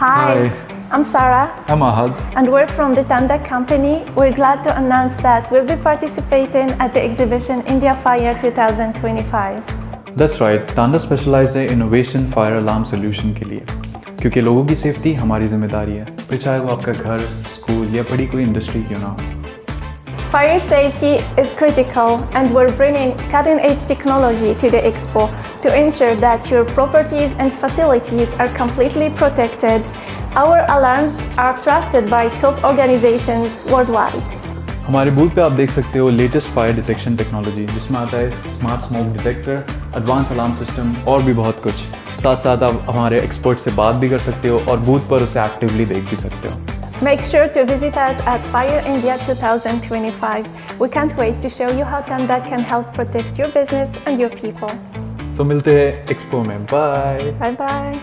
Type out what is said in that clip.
Hi, I'm Sarah, I'm Ahad. and we're from the Tanda company. We're glad to announce that we'll be participating at the exhibition India Fire 2025. That's right, Tanda specializes in innovation fire alarm solution के लिए क्योंकि लोगों की safety हमारी जिम्मेदारी है, फिर चाहे वो आपका घर, स्कूल या बड़ी कोई इंडस्ट्री क्यों ना हो। Fire safety is critical, and we're bringing cutting-edge technology to the expo to ensure that your properties and facilities are completely protected. Our alarms are trusted by top organizations worldwide. हमारे booth पे आप देख सकते हो latest fire detection technology जिसमें आता है smart smoke detector, advance alarm system और भी बहुत कुछ। साथ साथ आप हमारे एक्सपर्ट से बात भी कर सकते हो और बूथ पर उसे एक्टिवली देख भी सकते हो। Make sure to visit us at Fire India 2025. We can't wait to show you how Tanda can help protect your business and your people. So मिलते हैं एक्सपो में। बाय। Bye bye.